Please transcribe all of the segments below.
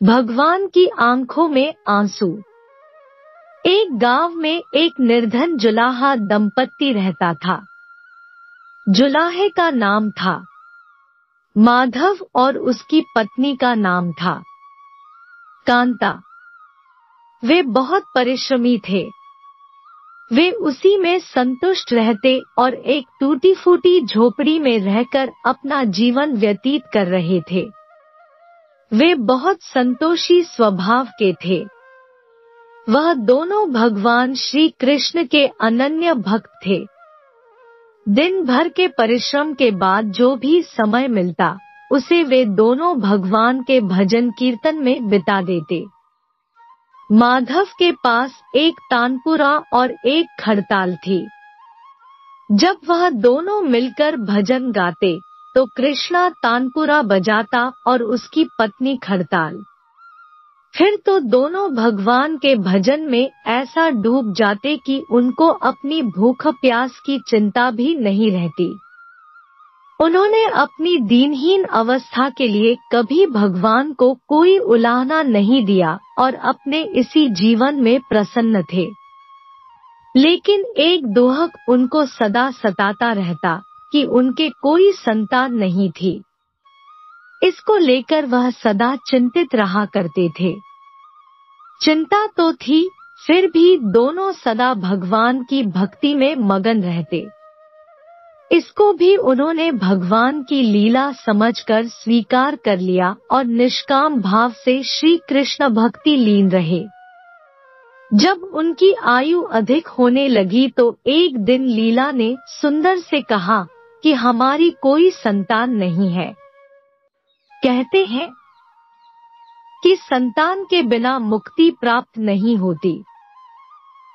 भगवान की आंखों में आंसू। एक गांव में एक निर्धन जुलाहा दंपत्ति रहता था। जुलाहे का नाम था माधव और उसकी पत्नी का नाम था कांता। वे बहुत परिश्रमी थे। वे उसी में संतुष्ट रहते और एक टूटी फूटी झोपड़ी में रहकर अपना जीवन व्यतीत कर रहे थे। वे बहुत संतोषी स्वभाव के थे। वह दोनों भगवान श्री कृष्ण के अनन्य भक्त थे। दिन भर के परिश्रम के बाद जो भी समय मिलता उसे वे दोनों भगवान के भजन कीर्तन में बिता देते। माधव के पास एक तानपुरा और एक खड़ताल थी। जब वह दोनों मिलकर भजन गाते तो कृष्णा तानपुरा बजाता और उसकी पत्नी खड़ताल। फिर तो दोनों भगवान के भजन में ऐसा डूब जाते कि उनको अपनी भूख प्यास की चिंता भी नहीं रहती। उन्होंने अपनी दीनहीन अवस्था के लिए कभी भगवान को कोई उलाहना नहीं दिया और अपने इसी जीवन में प्रसन्न थे। लेकिन एक दुहक उनको सदा सताता रहता कि उनके कोई संतान नहीं थी। इसको लेकर वह सदा चिंतित रहा करते थे। चिंता तो थी, फिर भी दोनों सदा भगवान की भक्ति में मगन रहते। इसको भी उन्होंने भगवान की लीला समझकर स्वीकार कर लिया और निष्काम भाव से श्री कृष्ण भक्ति लीन रहे। जब उनकी आयु अधिक होने लगी तो एक दिन लीला ने सुंदर से कहा कि हमारी कोई संतान नहीं है। कहते हैं कि संतान के बिना मुक्ति प्राप्त नहीं होती।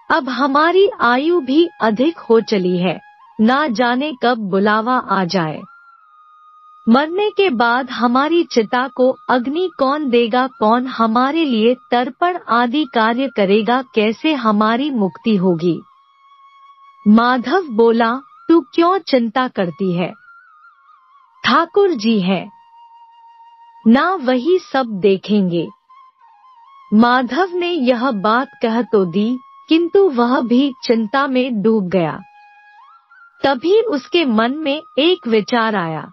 अब हमारी आयु भी अधिक हो चली है, ना जाने कब बुलावा आ जाए। मरने के बाद हमारी चिता को अग्नि कौन देगा, कौन हमारे लिए तर्पण आदि कार्य करेगा, कैसे हमारी मुक्ति होगी। माधव बोला, तू क्यों चिंता करती है? ठाकुर जी है ना, वही सब देखेंगे। माधव ने यह बात कह तो दी, किंतु वह भी चिंता में डूब गया। तभी उसके मन में एक विचार आया।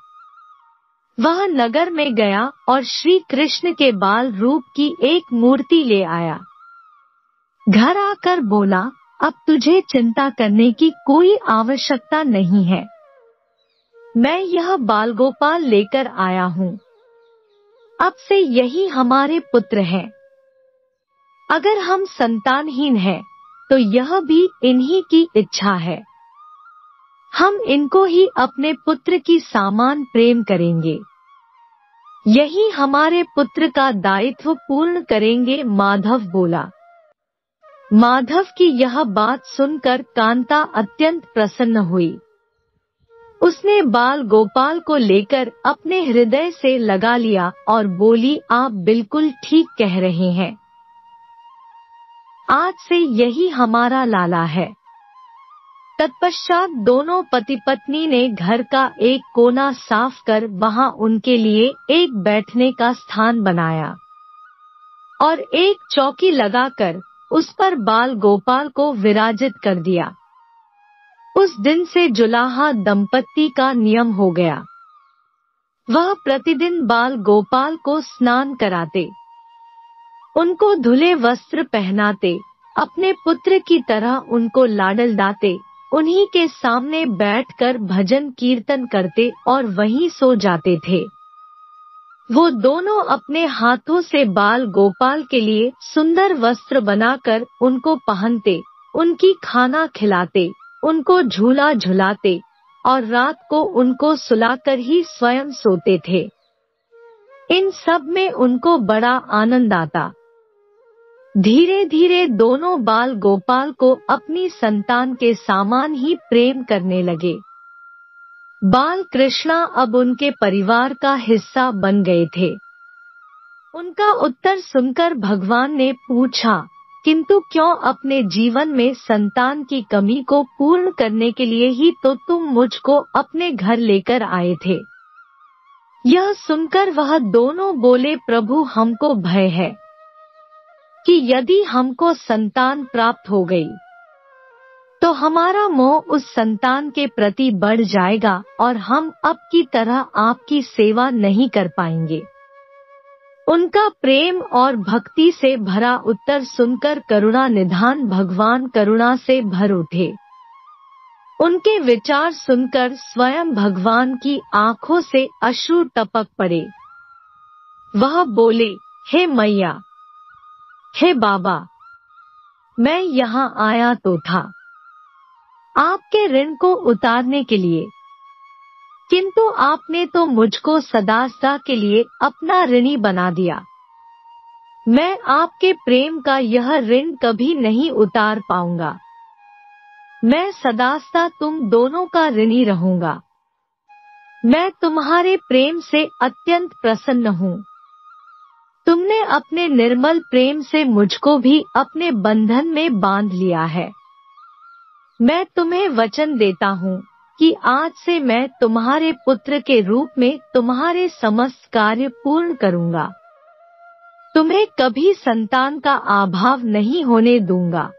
वह नगर में गया और श्री कृष्ण के बाल रूप की एक मूर्ति ले आया। घर आकर बोला, अब तुझे चिंता करने की कोई आवश्यकता नहीं है। मैं यह बाल गोपाल लेकर आया हूँ। अब से यही हमारे पुत्र हैं। अगर हम संतानहीन हैं, तो यह भी इन्हीं की इच्छा है। हम इनको ही अपने पुत्र की समान प्रेम करेंगे। यही हमारे पुत्र का दायित्व पूर्ण करेंगे, माधव बोला। माधव की यह बात सुनकर कांता अत्यंत प्रसन्न हुई। उसने बाल गोपाल को लेकर अपने हृदय से लगा लिया और बोली, आप बिल्कुल ठीक कह रहे हैं। आज से यही हमारा लाला है। तत्पश्चात दोनों पति पत्नी ने घर का एक कोना साफ कर वहां उनके लिए एक बैठने का स्थान बनाया और एक चौकी लगाकर उस पर बाल गोपाल को विराजित कर दिया। उस दिन से जुलाहा दंपत्ति का नियम हो गया। वह प्रतिदिन बाल गोपाल को स्नान कराते, उनको धुले वस्त्र पहनाते, अपने पुत्र की तरह उनको लाडल दाते, उन्हीं के सामने बैठकर भजन कीर्तन करते और वहीं सो जाते थे। वो दोनों अपने हाथों से बाल गोपाल के लिए सुंदर वस्त्र बनाकर उनको पहनते, उनकी खाना खिलाते, उनको झूला झुलाते और रात को उनको सुलाकर ही स्वयं सोते थे। इन सब में उनको बड़ा आनंद आता। धीरे धीरे दोनों बाल गोपाल को अपनी संतान के समान ही प्रेम करने लगे। बाल कृष्णा अब उनके परिवार का हिस्सा बन गए थे। उनका उत्तर सुनकर भगवान ने पूछा, किंतु क्यों अपने जीवन में संतान की कमी को पूर्ण करने के लिए ही तो तुम मुझको अपने घर लेकर आए थे। यह सुनकर वह दोनों बोले, प्रभु हमको भय है कि यदि हमको संतान प्राप्त हो गई तो हमारा मोह उस संतान के प्रति बढ़ जाएगा और हम अब की तरह आपकी सेवा नहीं कर पाएंगे। उनका प्रेम और भक्ति से भरा उत्तर सुनकर करुणा निधान भगवान करुणा से भर उठे। उनके विचार सुनकर स्वयं भगवान की आंखों से अश्रु टपक पड़े। वह बोले, हे मैया, हे बाबा, मैं यहाँ आया तो था आपके ऋण को उतारने के लिए, किंतु आपने तो मुझको सदा सदा के लिए अपना ऋणी बना दिया। मैं आपके प्रेम का यह ऋण कभी नहीं उतार पाऊंगा। मैं सदा सदा तुम दोनों का ऋणी रहूंगा। मैं तुम्हारे प्रेम से अत्यंत प्रसन्न हूँ। तुमने अपने निर्मल प्रेम से मुझको भी अपने बंधन में बांध लिया है। मैं तुम्हें वचन देता हूँ कि आज से मैं तुम्हारे पुत्र के रूप में तुम्हारे समस्त कार्य पूर्ण करूँगा। तुम्हें कभी संतान का अभाव नहीं होने दूंगा।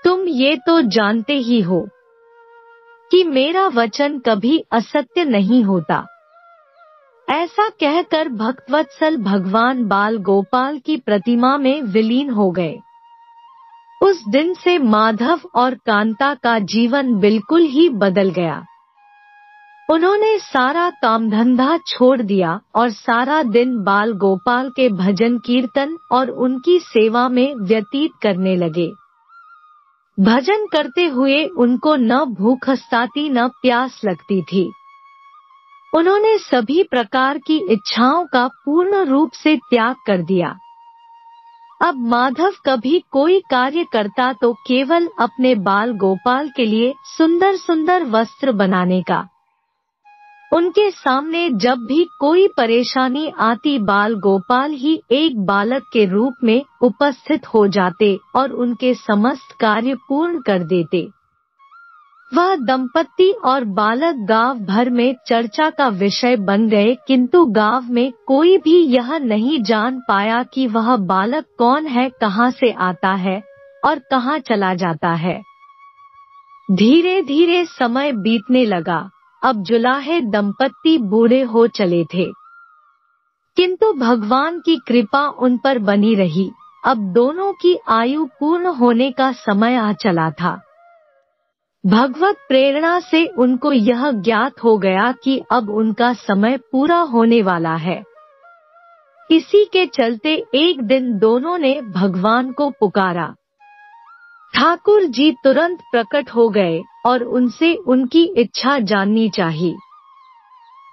तुम ये तो जानते ही हो कि मेरा वचन कभी असत्य नहीं होता। ऐसा कहकर भक्तवत्सल भगवान बाल गोपाल की प्रतिमा में विलीन हो गए। उस दिन से माधव और कांता का जीवन बिल्कुल ही बदल गया। उन्होंने सारा काम धंधा छोड़ दिया और सारा दिन बाल गोपाल के भजन कीर्तन और उनकी सेवा में व्यतीत करने लगे। भजन करते हुए उनको न भूख सताती न प्यास लगती थी। उन्होंने सभी प्रकार की इच्छाओं का पूर्ण रूप से त्याग कर दिया। अब माधव कभी कोई कार्य करता तो केवल अपने बाल गोपाल के लिए सुंदर सुंदर वस्त्र बनाने का। उनके सामने जब भी कोई परेशानी आती बाल गोपाल ही एक बालक के रूप में उपस्थित हो जाते और उनके समस्त कार्य पूर्ण कर देते। वह दंपत्ति और बालक गांव भर में चर्चा का विषय बन गए, किंतु गांव में कोई भी यह नहीं जान पाया कि वह बालक कौन है, कहां से आता है और कहां चला जाता है। धीरे धीरे समय बीतने लगा। अब जुलाहे दंपत्ति बूढ़े हो चले थे, किंतु भगवान की कृपा उन पर बनी रही। अब दोनों की आयु पूर्ण होने का समय आ चला था। भगवत प्रेरणा से उनको यह ज्ञात हो गया कि अब उनका समय पूरा होने वाला है। इसी के चलते एक दिन दोनों ने भगवान को पुकारा। ठाकुर जी तुरंत प्रकट हो गए और उनसे उनकी इच्छा जाननी चाहिए।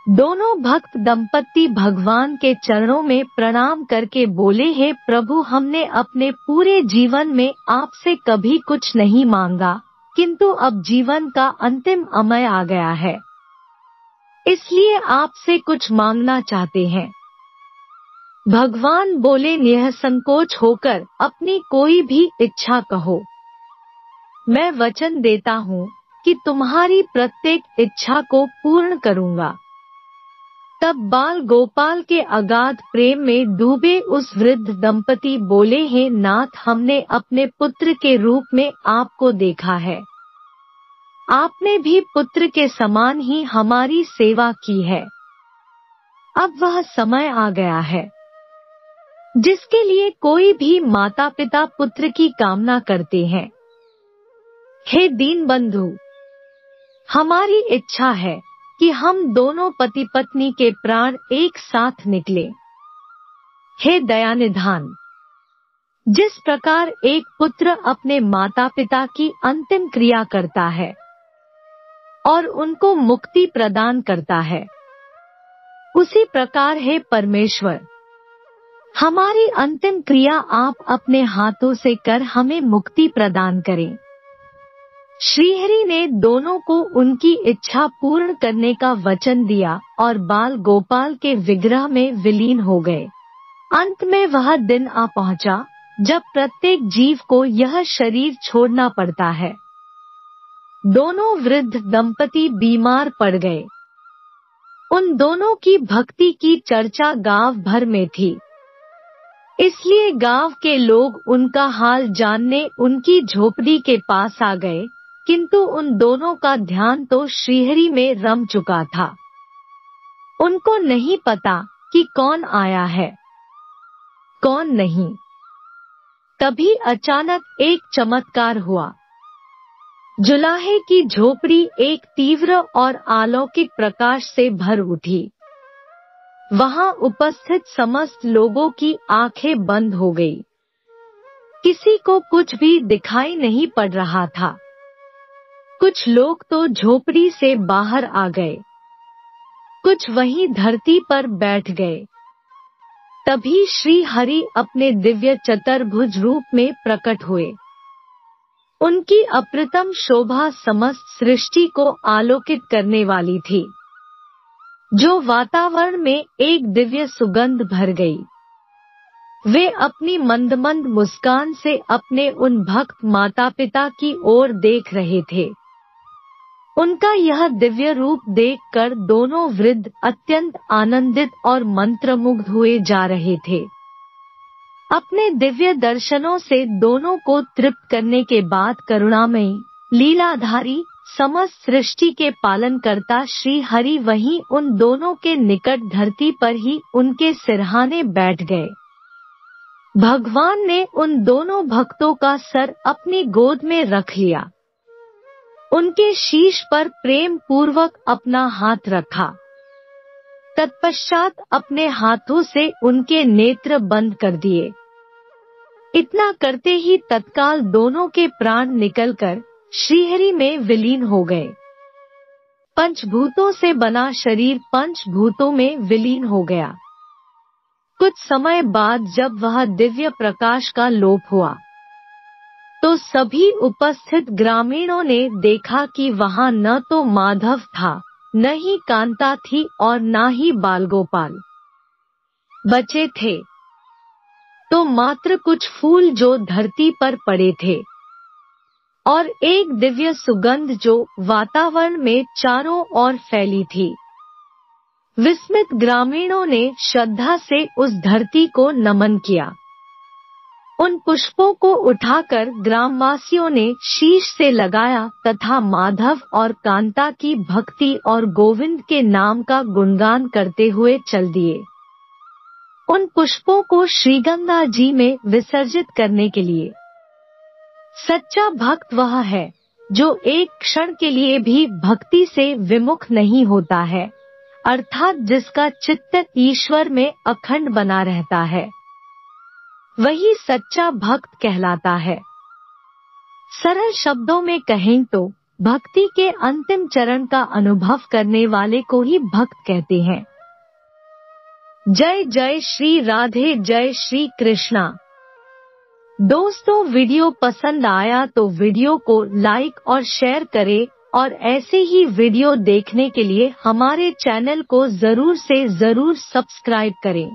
दोनों भक्त दंपत्ति भगवान के चरणों में प्रणाम करके बोले, हे प्रभु, हमने अपने पूरे जीवन में आपसे कभी कुछ नहीं मांगा, किंतु अब जीवन का अंतिम समय आ गया है, इसलिए आपसे कुछ मांगना चाहते हैं। भगवान बोले, निसंकोच होकर अपनी कोई भी इच्छा कहो। मैं वचन देता हूँ कि तुम्हारी प्रत्येक इच्छा को पूर्ण करूँगा। तब बाल गोपाल के अगाध प्रेम में डूबे उस वृद्ध दंपति बोले, हे नाथ, हमने अपने पुत्र के रूप में आपको देखा है। आपने भी पुत्र के समान ही हमारी सेवा की है। अब वह समय आ गया है जिसके लिए कोई भी माता पिता पुत्र की कामना करते हैं। हे दीन बंधु, हमारी इच्छा है कि हम दोनों पति पत्नी के प्राण एक साथ निकले। हे दयानिधान, जिस प्रकार एक पुत्र अपने माता पिता की अंतिम क्रिया करता है और उनको मुक्ति प्रदान करता है, उसी प्रकार हे परमेश्वर, हमारी अंतिम क्रिया आप अपने हाथों से कर हमें मुक्ति प्रदान करें। श्रीहरि ने दोनों को उनकी इच्छा पूर्ण करने का वचन दिया और बाल गोपाल के विग्रह में विलीन हो गए। अंत में वह दिन आ पहुंचा जब प्रत्येक जीव को यह शरीर छोड़ना पड़ता है। दोनों वृद्ध दंपति बीमार पड़ गए। उन दोनों की भक्ति की चर्चा गांव भर में थी, इसलिए गांव के लोग उनका हाल जानने उनकी झोपड़ी के पास आ गए, किंतु उन दोनों का ध्यान तो श्रीहरि में रम चुका था। उनको नहीं पता कि कौन आया है, कौन नहीं। तभी अचानक एक चमत्कार हुआ। जुलाहे की झोपड़ी एक तीव्र और अलौकिक प्रकाश से भर उठी। वहां उपस्थित समस्त लोगों की आंखें बंद हो गई। किसी को कुछ भी दिखाई नहीं पड़ रहा था। कुछ लोग तो झोपड़ी से बाहर आ गए, कुछ वहीं धरती पर बैठ गए। तभी श्री हरि अपने दिव्य चतुर्भुज रूप में प्रकट हुए। उनकी अप्रतिम शोभा समस्त सृष्टि को आलोकित करने वाली थी, जो वातावरण में एक दिव्य सुगंध भर गई। वे अपनी मंद मंद मुस्कान से अपने उन भक्त माता पिता की ओर देख रहे थे। उनका यह दिव्य रूप देखकर दोनों वृद्ध अत्यंत आनंदित और मंत्रमुग्ध हुए जा रहे थे। अपने दिव्य दर्शनों से दोनों को तृप्त करने के बाद करुणामयी, लीलाधारी, समस्त सृष्टि के पालनकर्ता श्री हरि वहीं उन दोनों के निकट धरती पर ही उनके सिरहाने बैठ गए। भगवान ने उन दोनों भक्तों का सर अपनी गोद में रख लिया, उनके शीश पर प्रेम पूर्वक अपना हाथ रखा। तत्पश्चात अपने हाथों से उनके नेत्र बंद कर दिए। इतना करते ही तत्काल दोनों के प्राण निकलकर श्रीहरि में विलीन हो गए। पंचभूतों से बना शरीर पंचभूतों में विलीन हो गया। कुछ समय बाद जब वह दिव्य प्रकाश का लोप हुआ, तो सभी उपस्थित ग्रामीणों ने देखा कि वहां न तो माधव था, न ही कांता थी और न ही बालगोपाल बचे थे, तो मात्र कुछ फूल जो धरती पर पड़े थे और एक दिव्य सुगंध जो वातावरण में चारों ओर फैली थी। विस्मित ग्रामीणों ने श्रद्धा से उस धरती को नमन किया। उन पुष्पों को उठाकर ग्रामवासियों ने शीश से लगाया तथा माधव और कांता की भक्ति और गोविंद के नाम का गुणगान करते हुए चल दिए। उन पुष्पों को श्रीगंगा जी में विसर्जित करने के लिए। सच्चा भक्त वह है जो एक क्षण के लिए भी भक्ति से विमुख नहीं होता है, अर्थात जिसका चित्त ईश्वर में अखंड बना रहता है, वही सच्चा भक्त कहलाता है। सरल शब्दों में कहें तो भक्ति के अंतिम चरण का अनुभव करने वाले को ही भक्त कहते हैं। जय जय श्री राधे, जय श्री कृष्णा। दोस्तों, वीडियो पसंद आया तो वीडियो को लाइक और शेयर करें और ऐसे ही वीडियो देखने के लिए हमारे चैनल को जरूर से जरूर सब्सक्राइब करें।